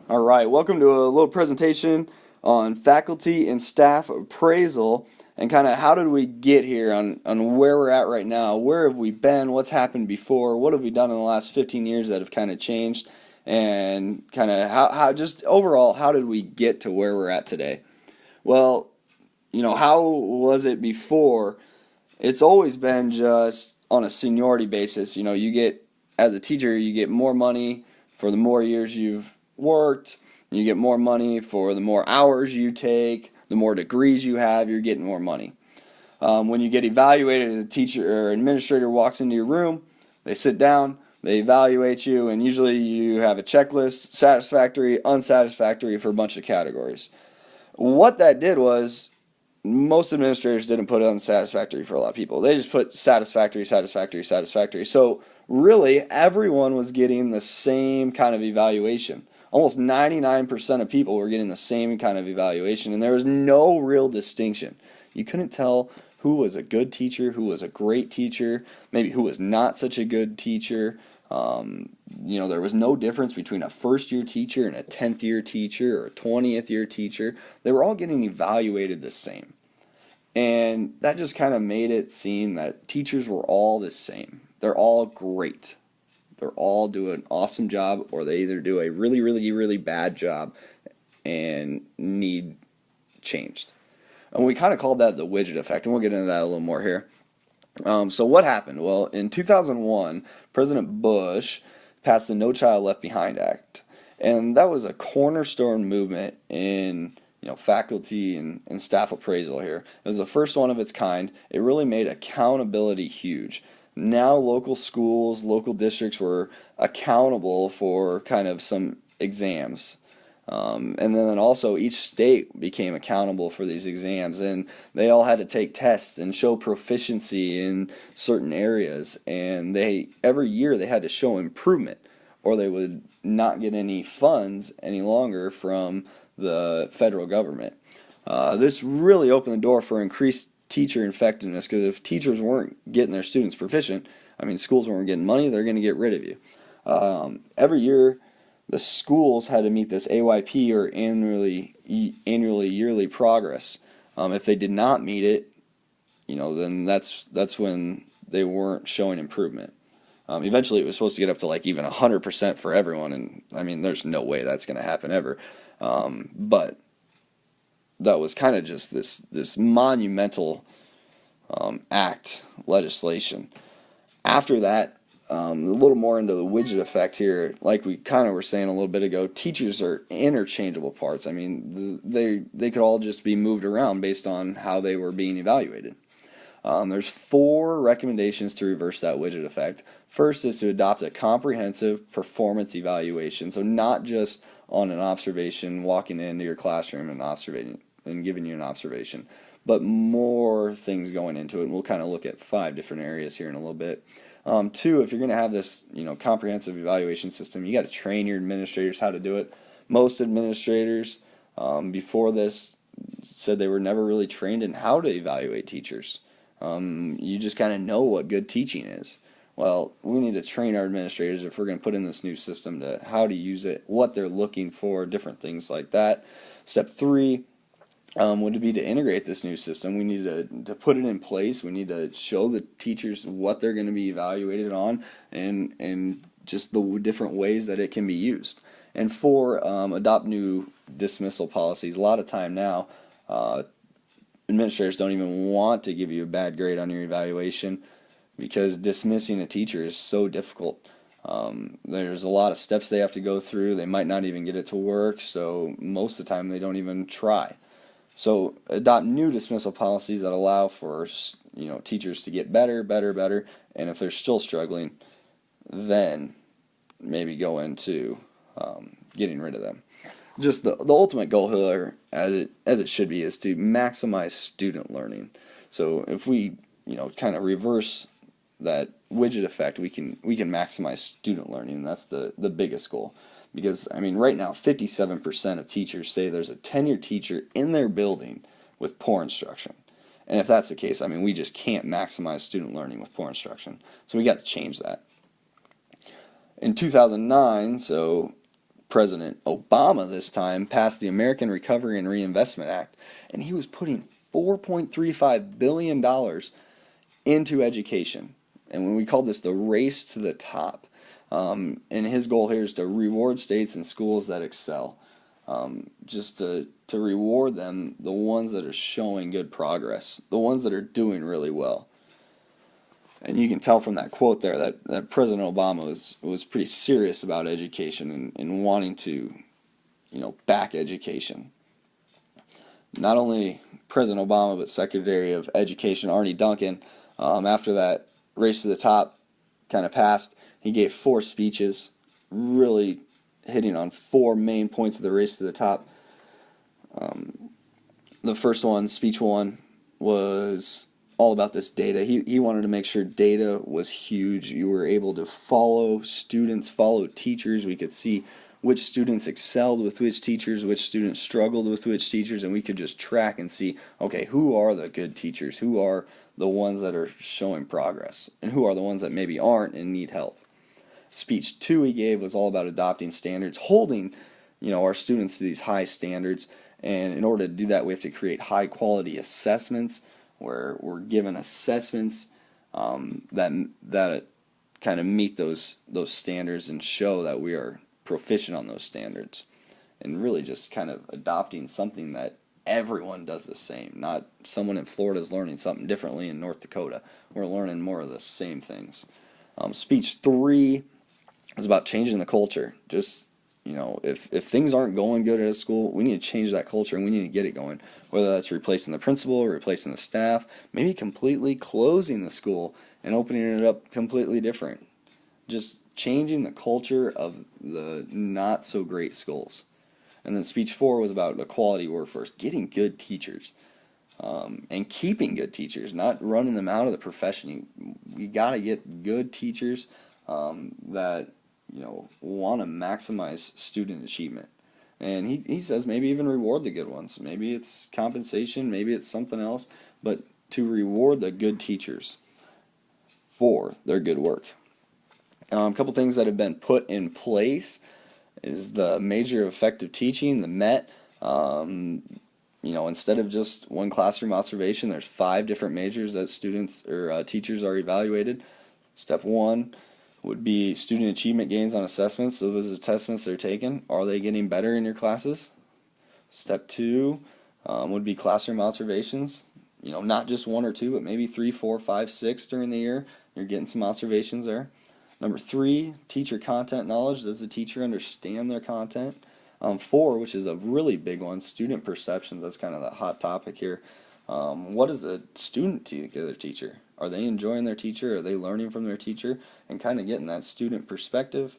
All right, welcome to a little presentation on faculty and staff appraisal and kind of how did we get here on where we're at right now. Where have we been? What's happened before? What have we done in the last 15 years that have kind of changed? And kind of how just overall, how did we get to where we're at today? Well, how was it before? It's always been just on a seniority basis. You get, as a teacher, you get more money for the more years you've worked. You get more money for the more hours you take, the more degrees you have, you're getting more money. When you get evaluated, a teacher or administrator walks into your room, they sit down, they evaluate you, and usually you have a checklist, satisfactory, unsatisfactory, for a bunch of categories. What that did was most administrators didn't put unsatisfactory for a lot of people. They just put satisfactory, satisfactory, satisfactory. So really, everyone was getting the same kind of evaluation. Almost 99% of people were getting the same kind of evaluation, and there was no real distinction. You couldn't tell who was a good teacher, who was a great teacher, maybe who was not such a good teacher. There was no difference between a first-year teacher and a 10th-year teacher or a 20th-year teacher. They were all getting evaluated the same. And that just kind of made it seem that teachers were all the same. They're all great. They're all doing an awesome job, or they either do a really, really, really bad job and need changed. And we kind of called that the widget effect, and we'll get into that a little more here. So what happened? Well, in 2001, President Bush passed the No Child Left Behind Act, and that was a cornerstone movement in faculty and staff appraisal here. It was the first one of its kind. It really made accountability huge. Now local schools, local districts were accountable for kind of some exams. And then also each state became accountable for these exams, and they all had to take tests and show proficiency in certain areas, and every year they had to show improvement or they would not get any funds any longer from the federal government. This really opened the door for increased teacher effectiveness, because if teachers weren't getting their students proficient, schools weren't getting money, they're going to get rid of you. Every year the schools had to meet this AYP, or yearly progress. If they did not meet it, then that's when they weren't showing improvement. Eventually, it was supposed to get up to like even 100% for everyone, and there's no way that's going to happen ever. But that was kind of just this monumental legislation. After that, a little more into the widget effect here, like we kind of were saying a little bit ago, teachers are interchangeable parts. They could all just be moved around based on how they were being evaluated. There's 4 recommendations to reverse that widget effect. First is to adopt a comprehensive performance evaluation, so not just on an observation, walking into your classroom and observing and giving you an observation, but more things going into it. And we'll kind of look at 5 different areas here in a little bit. 2, if you're going to have this, comprehensive evaluation system, you got to train your administrators how to do it. Most administrators before this said they were never really trained in how to evaluate teachers. You just kind of know what good teaching is. Well, we need to train our administrators if we're going to put in this new system to how to use it, what they're looking for, different things like that. Step 3 would be to integrate this new system. We need to put it in place. We need to show the teachers what they're going to be evaluated on, and just the different ways that it can be used. And 4, adopt new dismissal policies. A lot of time now, administrators don't even want to give you a bad grade on your evaluation, because dismissing a teacher is so difficult. There's a lot of steps they have to go through. They might not even get it to work, so most of the time they don't even try. So adopt new dismissal policies that allow for teachers to get better, and if they're still struggling, then maybe go into getting rid of them. Just the ultimate goal here, as it should be, is to maximize student learning. So if we kind of reverse that widget effect, we can maximize student learning, and that's the biggest goal. Because right now 57% of teachers say there's a tenured teacher in their building with poor instruction. And if that's the case, we just can't maximize student learning with poor instruction. So we got to change that. In 2009, so President Obama this time passed the American Recovery and Reinvestment Act, and he was putting $4.35 billion into education. And when we called this the race to the top, and his goal here is to reward states and schools that excel, just to reward them, the ones that are showing good progress, the ones that are doing really well. And you can tell from that quote there that President Obama was pretty serious about education and wanting to, back education. Not only President Obama, but Secretary of Education Arne Duncan, after that race to the top kind of passed, he gave 4 speeches, really hitting on 4 main points of the race to the top. The first one, speech 1, was all about this data. He wanted to make sure data was huge. You were able to follow students, follow teachers. We could see which students excelled with which teachers, which students struggled with which teachers, and we could just track and see, okay, who are the good teachers? Who are the ones that are showing progress? And who are the ones that maybe aren't and need help? Speech 2 he gave was all about adopting standards, holding, our students to these high standards. And in order to do that, we have to create high quality assessments where we're given assessments that kind of meet those standards and show that we are proficient on those standards. And really just kind of adopting something that everyone does the same. Not someone in Florida is learning something differently in North Dakota. We're learning more of the same things. Speech 3 is about changing the culture. Just, if things aren't going good at a school, we need to change that culture and we need to get it going. Whether that's replacing the principal, replacing the staff, maybe completely closing the school and opening it up completely different. Just changing the culture of the not so great schools. And then speech 4 was about the quality workforce, getting good teachers, and keeping good teachers, not running them out of the profession. You got to get good teachers that want to maximize student achievement. And he says maybe even reward the good ones. Maybe it's compensation, maybe it's something else, but to reward the good teachers for their good work. A couple things that have been put in place is the Measure of Effective Teaching, the MET. Instead of just one classroom observation, there's 5 different measures that students or teachers are evaluated. Step 1 would be student achievement gains on assessments. So those assessments they're taking, are they getting better in your classes? Step 2 would be classroom observations. Not just 1 or 2, but maybe 3, 4, 5, 6 during the year. You're getting some observations there. Number 3, teacher content knowledge. Does the teacher understand their content? 4, which is a really big one, student perceptions. That's kind of the hot topic here. What does the student think of their teacher? Are they enjoying their teacher? Are they learning from their teacher? And kind of getting that student perspective.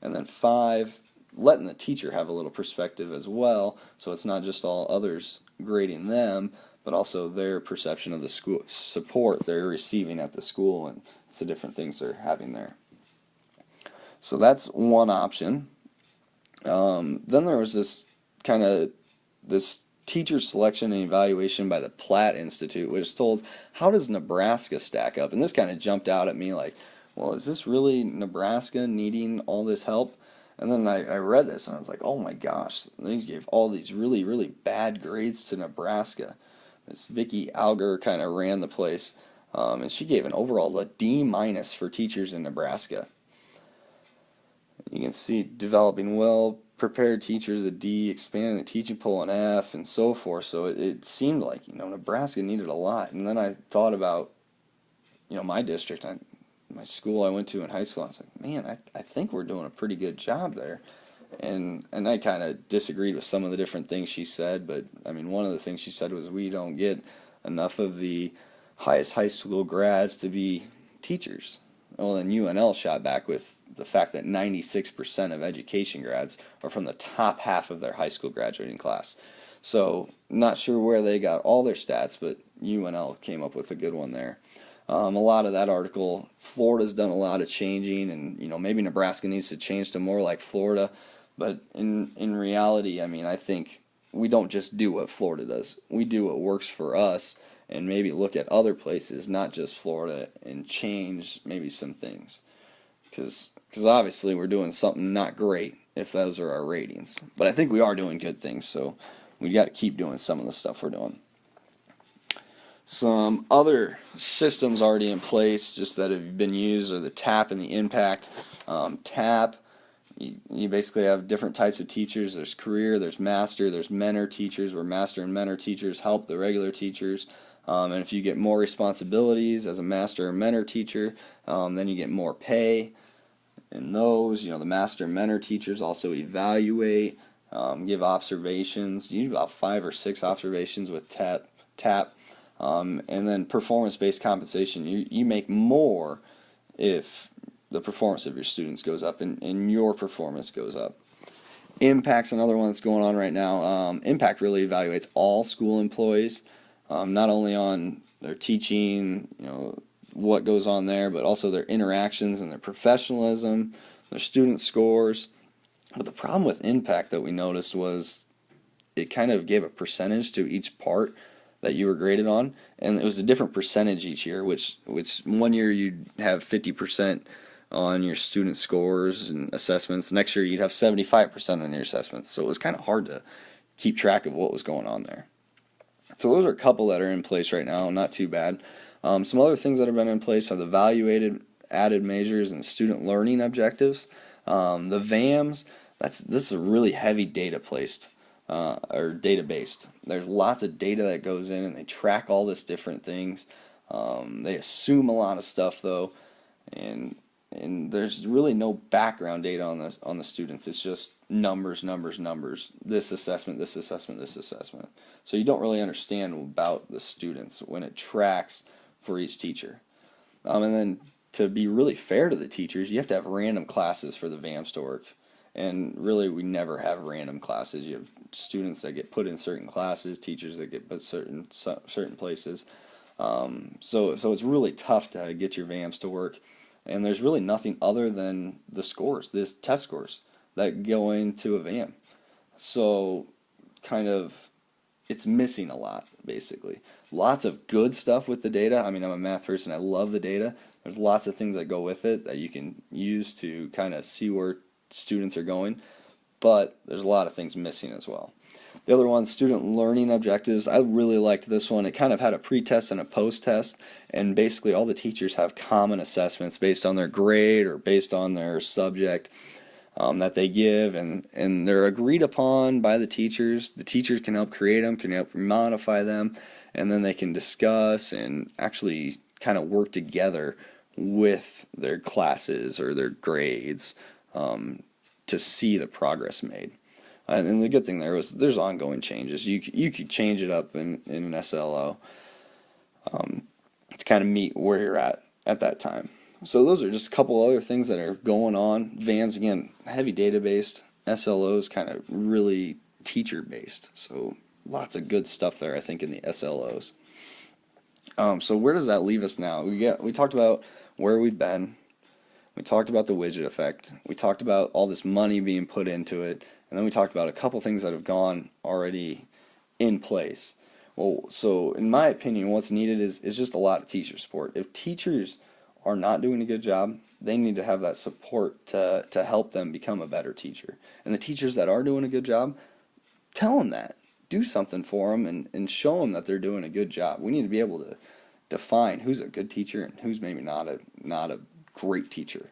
And then 5, letting the teacher have a little perspective as well, so it's not just all others grading them, but also their perception of the school support they're receiving at the school and the different things they're having there. So that's one option. Then there was this teacher selection and evaluation by the Platte Institute, which told us, how does Nebraska stack up? And this kind of jumped out at me like, well, is this really Nebraska needing all this help? And then I read this and I was like, oh my gosh, they gave all these really, really bad grades to Nebraska. This Vicki Alger kind of ran the place, and she gave an overall a D- for teachers in Nebraska. You can see developing well-prepared teachers a D, expanding the teaching pool an F, and so forth. So it seemed like Nebraska needed a lot. And then I thought about my district, my school I went to in high school. I was like, man, I think we're doing a pretty good job there. And I kind of disagreed with some of the different things she said, but I mean, one of the things she said was we don't get enough of the highest high school grads to be teachers. Well, then UNL shot back with the fact that 96% of education grads are from the top half of their high school graduating class. So not sure where they got all their stats, but UNL came up with a good one there. A lot of that article, Florida's done a lot of changing, and maybe Nebraska needs to change to more like Florida. But in reality, I mean, I think we don't just do what Florida does. We do what works for us, and maybe look at other places, not just Florida, and change maybe some things. Because obviously we're doing something not great if those are our ratings. But I think we are doing good things, so we got to keep doing some of the stuff we're doing. Some other systems already in place just that have been used are the TAP and the impact. TAP, you basically have different types of teachers. There's career, there's master, there's mentor teachers, where master and mentor teachers help the regular teachers. And if you get more responsibilities as a master or mentor teacher, then you get more pay. In those, the master and mentor teachers also evaluate, give observations. You do about 5 or 6 observations with TAP. And then performance-based compensation. You make more if the performance of your students goes up and your performance goes up. Impact's another one that's going on right now. Impact really evaluates all school employees, not only on their teaching, what goes on there, but also their interactions and their professionalism, their student scores. But the problem with Impact that we noticed was it kind of gave a percentage to each part that you were graded on, and it was a different percentage each year, which one year you'd have 50% on your student scores and assessments. Next year you'd have 75% on your assessments. So it was kind of hard to keep track of what was going on there. So those are a couple that are in place right now, not too bad. Some other things that have been in place are the evaluated added measures and student learning objectives. The VAMs, this is a really heavy data placed. Or data based. There's lots of data that goes in and they track all this different things. They assume a lot of stuff though, and there's really no background data on the students. It's just numbers. This assessment, this assessment, this assessment. So you don't really understand about the students when it tracks for each teacher. And then to be really fair to the teachers, you have to have random classes for the VAMs to work. And really, we never have random classes. You have students that get put in certain classes, teachers that get put certain places. So it's really tough to get your VAMs to work. And there's really nothing other than the scores, this test scores, that go into a VAM. So kind of, it's missing a lot, basically. Lots of good stuff with the data. I mean, I'm a math person. I love the data. There's lots of things that go with it that you can use to kind of see where students are going, but there's a lot of things missing as well. The other one, student learning objectives. I really liked this one. It kind of had a pre-test and a post-test, and basically all the teachers have common assessments based on their grade or based on their subject that they give, and they're agreed upon by the teachers. The teachers can help create them, can help modify them, and then they can discuss and actually kind of work together with their classes or their grades to see the progress made. And the good thing there was there's ongoing changes. You could change it up in an SLO to kind of meet where you're at that time. So those are just a couple other things that are going on. VAMs, again, heavy data-based. SLOs kind of really teacher-based. So lots of good stuff there, I think, in the SLOs. So where does that leave us now? We talked about where we've been. We talked about the widget effect. We talked about all this money being put into it. And then we talked about a couple things that have gone already in place. Well, so in my opinion, what's needed is just a lot of teacher support. If teachers are not doing a good job, they need to have that support to help them become a better teacher. And the teachers that are doing a good job, tell them that. Do something for them and show them that they're doing a good job. We need to be able to define who's a good teacher and who's maybe not a great teacher.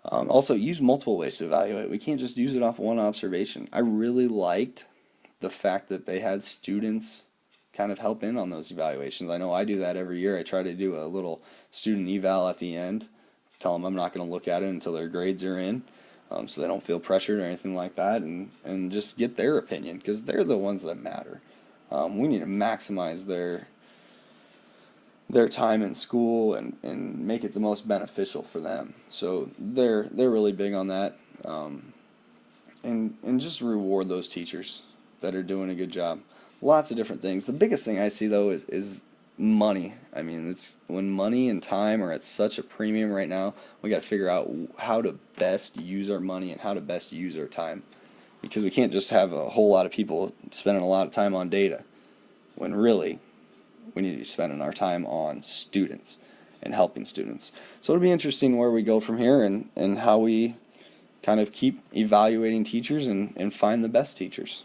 Also, use multiple ways to evaluate. We can't just use it off one observation. I really liked the fact that they had students kind of help in on those evaluations. I know I do that every year. I try to do a little student eval at the end, tell them I'm not going to look at it until their grades are in, so they don't feel pressured or anything like that, and just get their opinion, because they're the ones that matter. We need to maximize their time in school and make it the most beneficial for them. So they're really big on that, and just reward those teachers that are doing a good job. Lots of different things. The biggest thing I see though is money. I mean, it's when money and time are at such a premium right now, we got to figure out how to best use our money and how to best use our time, because we can't just have a whole lot of people spending a lot of time on data when really we need to be spending our time on students and helping students. So it'll be interesting where we go from here and how we kind of keep evaluating teachers and find the best teachers.